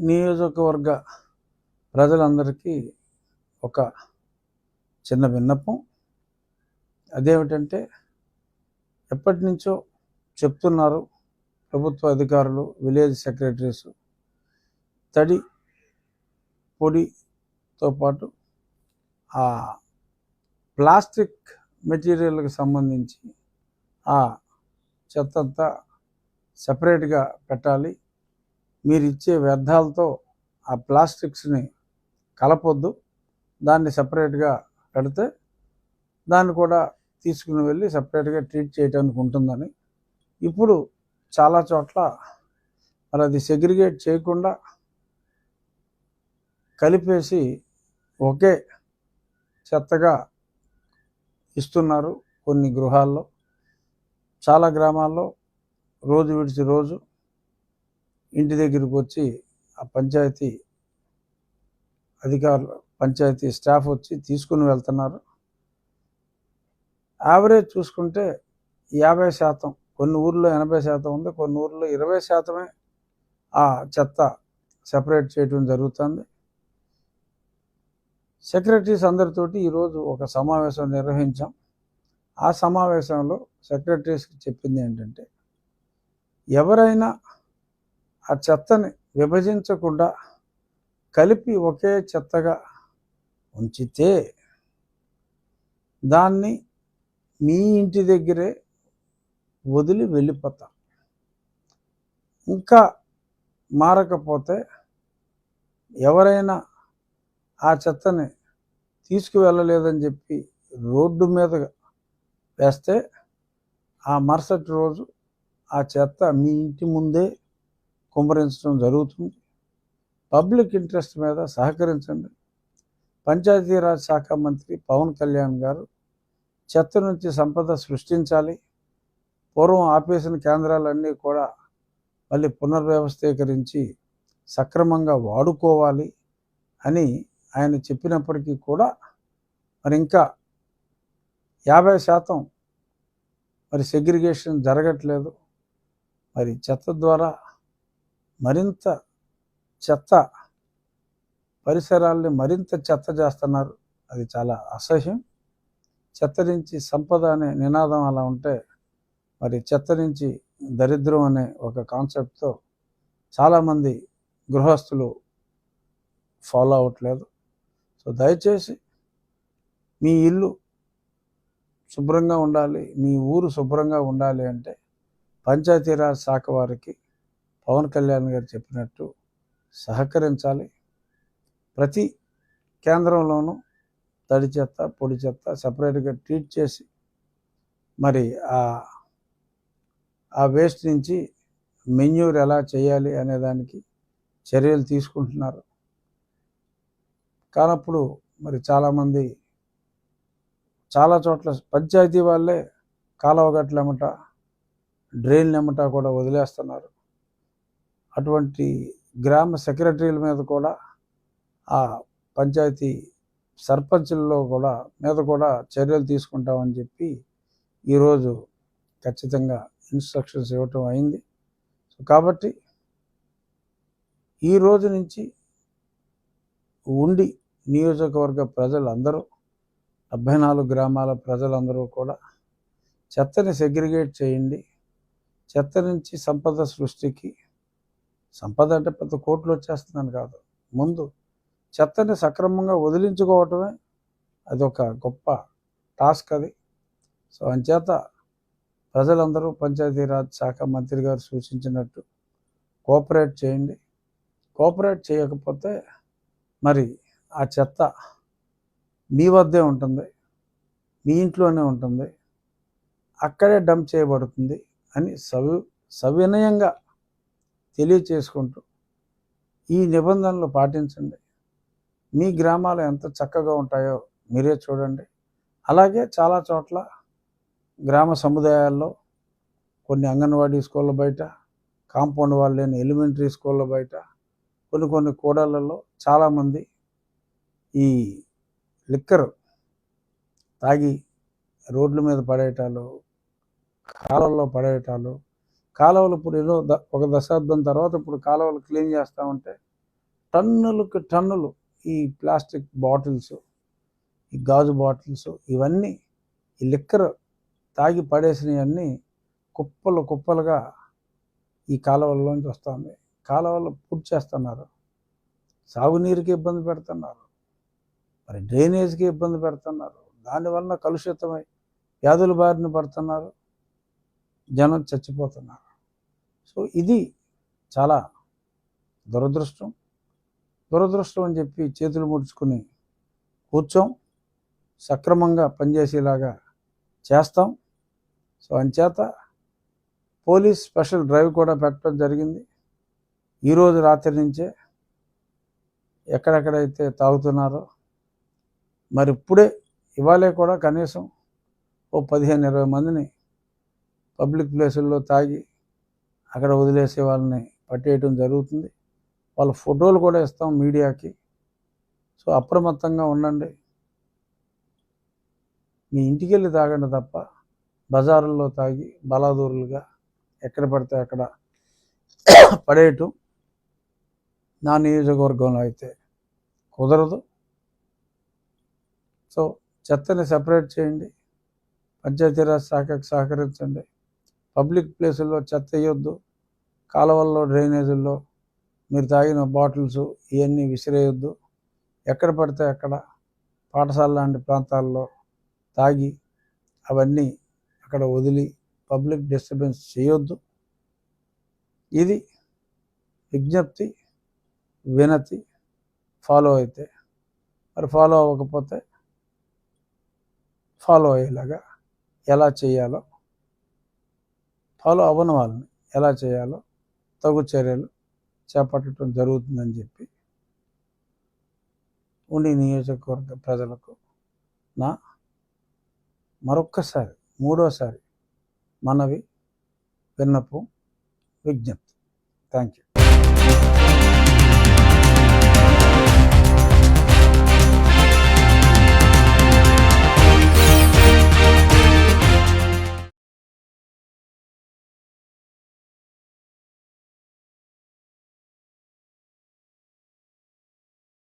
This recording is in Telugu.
నియోజకవర్గ ప్రజలందరికీ ఒక చిన్న విన్నపం. అదేమిటంటే, ఎప్పటి నుంచో చెప్తున్నారు ప్రభుత్వ అధికారులు, విలేజ్ సెక్రటరీస్, తడి పొడితో పాటు ఆ ప్లాస్టిక్ మెటీరియల్కి సంబంధించి ఆ చెత్త అంతా సపరేట్గా పెట్టాలి. మీరు ఇచ్చే వ్యర్థాలతో ఆ ప్లాస్టిక్స్ని కలపొద్దు, దాన్ని సపరేట్గా పెడితే దాన్ని కూడా తీసుకుని వెళ్ళి సపరేట్గా ట్రీట్ చేయడానికి ఉంటుందని. ఇప్పుడు చాలా చోట్ల మరి అది సెగ్రిగేట్ చేయకుండా కలిపేసి ఒకే చెత్తగా ఇస్తున్నారు కొన్ని గృహాల్లో. చాలా గ్రామాల్లో రోజు విడిచి రోజు ఇంటి దగ్గరికి వచ్చి ఆ పంచాయతీ అధికారులు, పంచాయతీ స్టాఫ్ వచ్చి తీసుకుని వెళ్తున్నారు. యావరేజ్ చూసుకుంటే 50%, కొన్ని ఊర్లో 80% ఉంది, కొన్ని ఊర్లో 20% ఆ చెత్త సెపరేట్ చేయడం జరుగుతుంది. సెక్రటరీస్ అందరితోటి ఈరోజు ఒక సమావేశం నిర్వహించాం. ఆ సమావేశంలో సెక్రటరీస్కి చెప్పింది ఏంటంటే, ఎవరైనా ఆ చెత్తని విభజించకుండా కలిపి ఒకే చెత్తగా ఉంచితే దాన్ని మీ ఇంటి దగ్గరే వదిలి వెళ్ళిపోతాం. ఇంకా మారకపోతే ఎవరైనా ఆ చెత్తని తీసుకువెళ్ళలేదని చెప్పి రోడ్డు మీద వేస్తే ఆ మరుసటి రోజు ఆ చెత్త మీ ఇంటి ముందే కుమ్మరించడం జరుగుతుంది. పబ్లిక్ ఇంట్రెస్ట్ మీద సహకరించండి. పంచాయతీరాజ్ శాఖ మంత్రి పవన్ కళ్యాణ్ గారు చెత్త నుంచి సంపద సృష్టించాలి, పూర్వం ఆపేసిన కేంద్రాలన్నీ కూడా మళ్ళీ పునర్వ్యవస్థీకరించి సక్రమంగా వాడుకోవాలి అని ఆయన చెప్పినప్పటికీ కూడా మరి ఇంకా 50% మరి సెగ్రిగేషన్ జరగట్లేదు. మరి చెత్త ద్వారా మరింత చెత్త, పరిసరాల్ని మరింత చెత్త చేస్తున్నారు. అది చాలా అసహ్యం. చెత్త నుంచి సంపద అనే నినాదం అలా ఉంటే, మరి చెత్త నుంచి దరిద్రం అనే ఒక కాన్సెప్ట్తో చాలామంది గృహస్థులు ఫాలో అవ్వట్లేదు. సో దయచేసి మీ ఇల్లు శుభ్రంగా ఉండాలి, మీ ఊరు శుభ్రంగా ఉండాలి అంటే పంచాయతీరాజ్ శాఖ వారికి పవన్ కళ్యాణ్ గారు చెప్పినట్టు సహకరించాలి. ప్రతి కేంద్రంలోనూ తడి చెత్త, పొడి చెత్త సపరేట్గా ట్రీట్ చేసి మరి ఆ వేస్ట్ నుంచి మెన్యూర్ ఎలా చేయాలి అనే దానికి చర్యలు తీసుకుంటున్నారు. కానప్పుడు మరి చాలామంది చాలా చోట్ల పంచాయతీ వాళ్ళే కాలువగట్లెమ్మట, డ్రైన్లెమ్మట కూడా వదిలేస్తున్నారు. అటువంటి గ్రామ సెక్రటరీల మీద కూడా, ఆ పంచాయతీ సర్పంచుల్లో మీద కూడా చర్యలు తీసుకుంటామని చెప్పి ఈరోజు ఖచ్చితంగా ఇన్స్ట్రక్షన్స్ ఇవ్వటం అయింది. సో కాబట్టి ఈ రోజు నుంచి ఉండి నియోజకవర్గ ప్రజలందరూ, 74 గ్రామాల ప్రజలందరూ కూడా చెత్తని సెగ్రిగేట్ చేయండి. చెత్త నుంచి సంపద సృష్టికి, సంపద అంటే పెద్ద కోట్లు వచ్చేస్తుందని కాదు, ముందు చెత్తని సక్రమంగా వదిలించుకోవటమే అదొక గొప్ప టాస్క్ అది. సో అంచేత ప్రజలందరూ పంచాయతీరాజ్ శాఖ మంత్రి గారు సూచించినట్టు కోఆపరేట్ చేయండి. కోఆపరేట్ చేయకపోతే మరి ఆ చెత్త మీ వద్దే ఉంటుంది, మీ ఇంట్లోనే ఉంటుంది, అక్కడే డంప్ చేయబడుతుంది అని సవినయంగా తెలియచేసుకుంటూ ఈ నిబంధనలు పాటించండి. మీ గ్రామాలు ఎంత చక్కగా ఉంటాయో మీరే చూడండి. అలాగే చాలా చోట్ల గ్రామ సముదాయాల్లో, కొన్ని అంగన్వాడీ స్కూళ్ళ బయట, కాంపౌండ్ వాళ్ళు లేని ఎలిమెంటరీ స్కూళ్ళ బయట, కొన్ని కూడళ్లలో చాలామంది ఈ లిక్కర్ తాగి రోడ్ల మీద పడేయటాలు, కాలువల్లో పడేయటాలు. కాలువలు ఇప్పుడు ఏదో ఒక దశాబ్దం తర్వాత ఇప్పుడు కాలువలు క్లీన్ చేస్తూ ఉంటే టన్నులకు టన్నులు ఈ ప్లాస్టిక్ బాటిల్స్, ఈ గాజు బాటిల్స్, ఇవన్నీ ఈ లిక్కర్ తాగి పడేసినవన్నీ కుప్పలు కుప్పలుగా ఈ కాలువల్లోంచి వస్తుంది. కాలువలు పూర్తి చేస్తున్నారు, సాగునీరుకి ఇబ్బంది పెడుతున్నారు, మరి డ్రైనేజ్కి ఇబ్బంది పెడుతున్నారు. దానివల్ల కలుషితమై వ్యాధుల బారిన పడుతున్నారు, జనం చచ్చిపోతున్నారు. సో ఇది చాలా దురదృష్టం అని చెప్పి చేతులు ముడుచుకుని కూర్చోం, సక్రమంగా పనిచేసేలాగా చేస్తాం. సో అంచేత పోలీస్ స్పెషల్ డ్రైవ్ కూడా పెట్టడం జరిగింది. ఈరోజు రాత్రి నుంచే ఎక్కడెక్కడైతే తాగుతున్నారో మరి ఇవాళే కూడా కనీసం ఓ 15-20 మందిని పబ్లిక్ ప్లేసుల్లో తాగి అక్కడ వదిలేసే వాళ్ళని పట్టేయటం జరుగుతుంది. వాళ్ళ ఫోటోలు కూడా ఇస్తాం మీడియాకి. సో అప్రమత్తంగా ఉండండి. మీ ఇంటికి వెళ్ళి తాగండి తప్ప బజారుల్లో తాగి బలాదూరులుగా ఎక్కడ పడితే అక్కడ పడేయటం నా నియోజకవర్గంలో అయితే కుదరదు. సో చెత్తని సెపరేట్ చేయండి, పంచాయతీరాజ్ శాఖకు సహకరించండి. పబ్లిక్ ప్లేసుల్లో చెత్త వేయొద్దు. కాలువల్లో, డ్రైనేజీల్లో మీరు తాగిన బాటిల్స్ ఇవన్నీ విసిరేయొద్దు. ఎక్కడ పడితే అక్కడ పాఠశాల లాంటి ప్రాంతాల్లో తాగి అవన్నీ అక్కడ వదిలి పబ్లిక్ డిస్టర్బెన్స్ చేయొద్దు. ఇది విజ్ఞప్తి, వినతి. ఫాలో అయితే, మరి ఫాలో అవ్వకపోతే ఫాలో అయ్యేలాగా ఎలా చేయాలో, ఫాలో అవ్వని వాళ్ళని ఎలా చేయాలో తగు చర్యలు చేపట్టడం జరుగుతుందని చెప్పి ఉండి నియోజకవర్గ ప్రజలకు నా మరొక్కసారి, మూడోసారి మనవి, విన్నపం, విజ్ఞప్తి. Thank you.